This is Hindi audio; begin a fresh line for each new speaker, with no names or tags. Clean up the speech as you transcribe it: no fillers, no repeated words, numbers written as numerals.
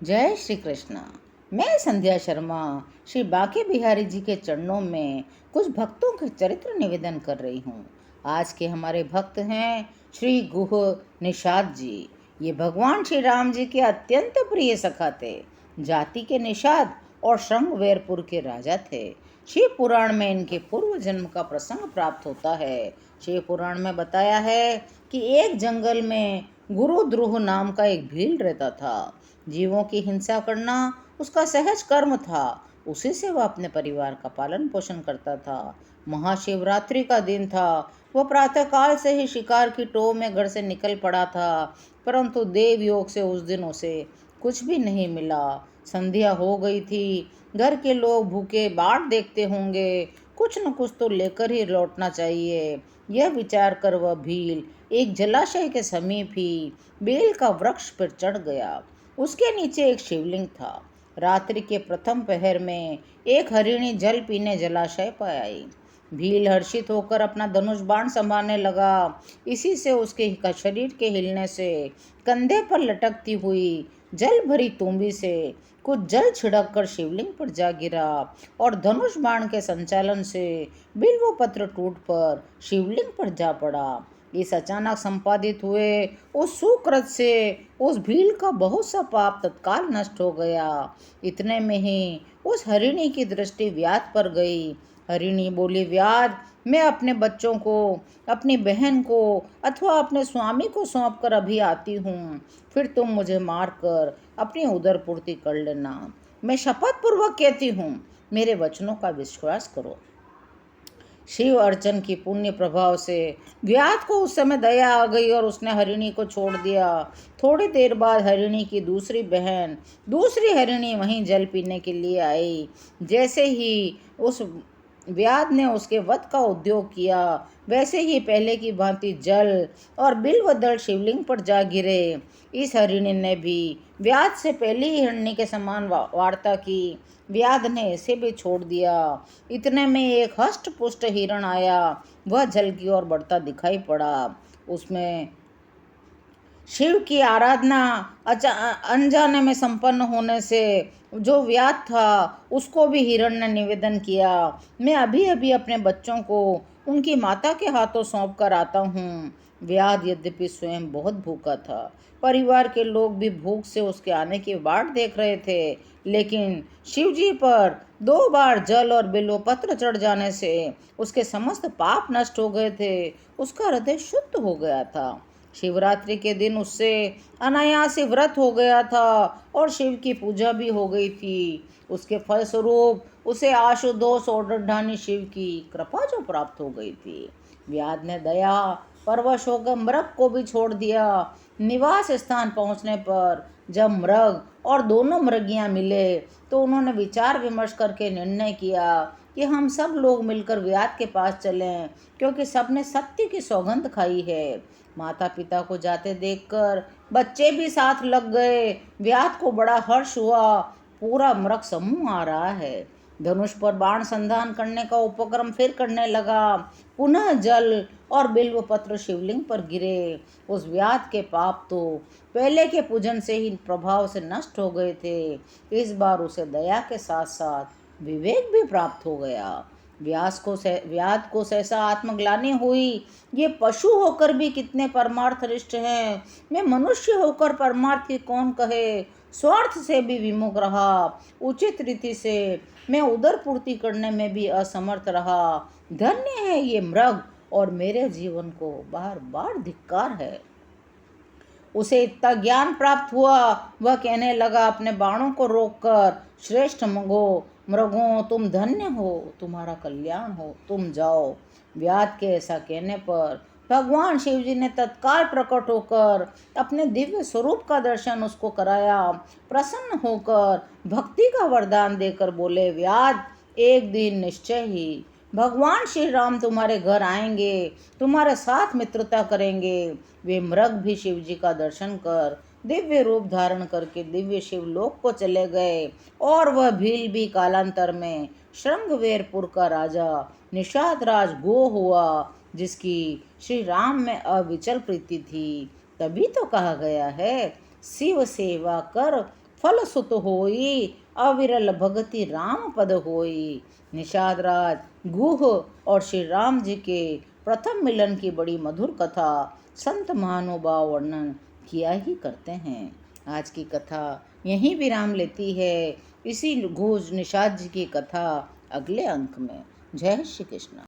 जय श्री कृष्ण। मैं संध्या शर्मा श्री बांके बिहारी जी के चरणों में कुछ भक्तों के चरित्र निवेदन कर रही हूँ। आज के हमारे भक्त हैं श्री गुह निषाद जी। ये भगवान श्री राम जी के अत्यंत प्रिय सखा थे। जाति के निषाद और श्रृंगवेरपुर के राजा थे। शिव पुराण में इनके पूर्व जन्म का प्रसंग प्राप्त होता है। शिव पुराण में बताया है कि एक जंगल में गुरु द्रुह नाम का एक भील रहता था। जीवों की हिंसा करना उसका सहज कर्म था। उसी से वह अपने परिवार का पालन पोषण करता था। महाशिवरात्रि का दिन था। वह प्रातःकाल से ही शिकार की टोह में घर से निकल पड़ा था, परंतु देव योग से उस दिन उसे कुछ भी नहीं मिला। संध्या हो गई थी। घर के लोग भूखे बाट देखते होंगे, कुछ न कुछ तो लेकर ही लौटना चाहिए। यह विचार कर वह भील एक जलाशय के समीप ही बेल का वृक्ष पर चढ़ गया। उसके नीचे एक शिवलिंग था। रात्रि के प्रथम पहर में एक हरिणी जल पीने जलाशय पर आई। भील हर्षित होकर अपना धनुष बाण संभालने लगा। इसी से उसके शरीर के हिलने से कंधे पर लटकती हुई जल भरी तुम्बी से कुछ जल छिड़क कर शिवलिंग पर जा गिरा और धनुष बाण के संचालन से बिल्व पत्र टूट पर शिवलिंग पर जा पड़ा। इस अचानक संपादित हुए उस सुकृत से उस भील का बहुत सा पाप तत्काल नष्ट हो गया। इतने में ही उस हरिणी की दृष्टि व्याध पर गई। हरिणी बोली, व्याध, मैं अपने बच्चों को, अपनी बहन को अथवा अपने स्वामी को सौंप कर अभी आती हूँ। फिर तुम मुझे मारकर अपनी उदर पूर्ति कर लेना। मैं शपथ पूर्वक कहती हूँ, मेरे वचनों का विश्वास करो। शिव अर्चन की पुण्य प्रभाव से व्याध को उस समय दया आ गई और उसने हरिणी को छोड़ दिया। थोड़ी देर बाद हरिणी की दूसरी बहन, दूसरी हरिणी वहीं जल पीने के लिए आई। जैसे ही उस व्याध ने उसके वध का उद्योग किया, वैसे ही पहले की भांति जल और बिल्व दल शिवलिंग पर जा गिरे। इस हरिणी ने भी व्याध से पहले ही हरिणी के समान वार्ता की। व्याध ने इसे भी छोड़ दिया। इतने में एक हष्ट पुष्ट हिरण आया। वह जल की ओर बढ़ता दिखाई पड़ा। उसमें शिव की आराधना अनजाने में संपन्न होने से जो व्याध था उसको भी हिरण ने निवेदन किया, मैं अभी अभी अपने बच्चों को उनकी माता के हाथों सौंप कर आता हूँ। व्याध यद्यपि स्वयं बहुत भूखा था, परिवार के लोग भी भूख से उसके आने की बाट देख रहे थे, लेकिन शिवजी पर 2 बार जल और बिल्व पत्र चढ़ जाने से उसके समस्त पाप नष्ट हो गए थे। उसका हृदय शुद्ध हो गया था। शिवरात्रि के दिन उससे अनायास ही व्रत हो गया था और शिव की पूजा भी हो गई थी। उसके फलस्वरूप उसे आशुतोष और ढानी शिव की कृपा जो प्राप्त हो गई थी। व्याध ने दया परवश होकर मृग को भी छोड़ दिया। निवास स्थान पहुंचने पर जब मृग और दोनों मृगियां मिले तो उन्होंने विचार विमर्श करके निर्णय किया कि हम सब लोग मिलकर व्याध के पास चलें, क्योंकि सबने सत्य की सौगंध खाई है। माता पिता को जाते देखकर बच्चे भी साथ लग गए। व्याध को बड़ा हर्ष हुआ। पूरा मृग समूह आ रहा है। धनुष पर बाण संधान करने का उपक्रम फिर करने लगा। पुनः जल और बिल्व पत्र शिवलिंग पर गिरे। उस व्याध के पाप तो पहले के पूजन से ही प्रभाव से नष्ट हो गए थे। इस बार उसे दया के साथ साथ विवेक भी प्राप्त हो गया। व्याध को सहसा आत्मग्लानि हुई। ये पशु होकर भी कितने परमार्थनिष्ठ हैं। मैं मनुष्य होकर परमार्थ की कौन कहे। स्वार्थ से भी विमुख रहा। उचित रीति से मैं उदर पूर्ति करने में भी असमर्थ रहा। धन्य है ये मृग और मेरे जीवन को बार बार धिक्कार है। उसे इतना ज्ञान प्राप्त हुआ, वह कहने लगा अपने बाणों को रोककर, श्रेष्ठ मृगों, तुम धन्य हो, तुम्हारा कल्याण हो, तुम जाओ। व्याध के ऐसा कहने पर भगवान शिवजी ने तत्काल प्रकट होकर अपने दिव्य स्वरूप का दर्शन उसको कराया। प्रसन्न होकर भक्ति का वरदान देकर बोले, व्याध, एक दिन निश्चय ही भगवान श्री राम तुम्हारे घर आएंगे, तुम्हारे साथ मित्रता करेंगे। वे मृग भी शिव जी का दर्शन कर दिव्य रूप धारण करके दिव्य शिवलोक को चले गए और वह भील भी कालांतर में श्रृंगवेरपुर का राजा निषाद राज गो हुआ, जिसकी श्री राम में अविचल प्रीति थी। तभी तो कहा गया है, शिव सेवा कर फल सुत होई, अविरल भगति राम पद होई। निषाद राज गुह और श्री राम जी के प्रथम मिलन की बड़ी मधुर कथा संत महानुभाव वर्णन किया ही करते हैं। आज की कथा यहीं विराम लेती है। इसी घोष निषाद जी की कथा अगले अंक में। जय श्री कृष्ण।